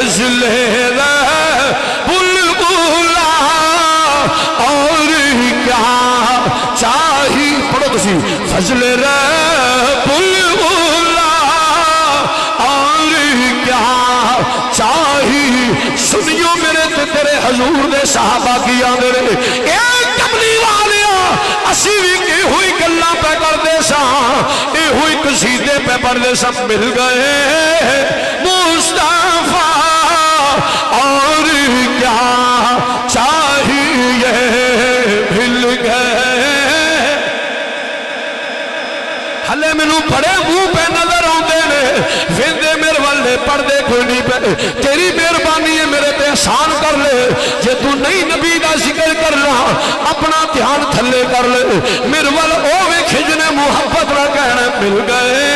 फजले बुलबुला और क्या चाहिए। पढ़ो तुसी फजले बुलबुला और क्या चाहिए। सुनियो मेरे ते तेरे हजूर दे सहाबा की आंदे ने ए कमली वालिया असी भी इहो ही गल्लां पे करदे सां इहो ही कसीदे पे पढ़दे सब मिल गए मुस्तफा और क्या चाहिए मिल गए। हले मैनू बड़े मुंह पे नजर आते ने फिरदे मेरे वाले पढ़ते कोई नहीं पे। तेरी मेहरबानी है मेरे पे एहसान कर ले। जे तू नहीं नबी का जिक्र करना अपना ध्यान थले कर ले। मेरे वाल ओ वे खिजने मुहब्बत ना कहना मिल गए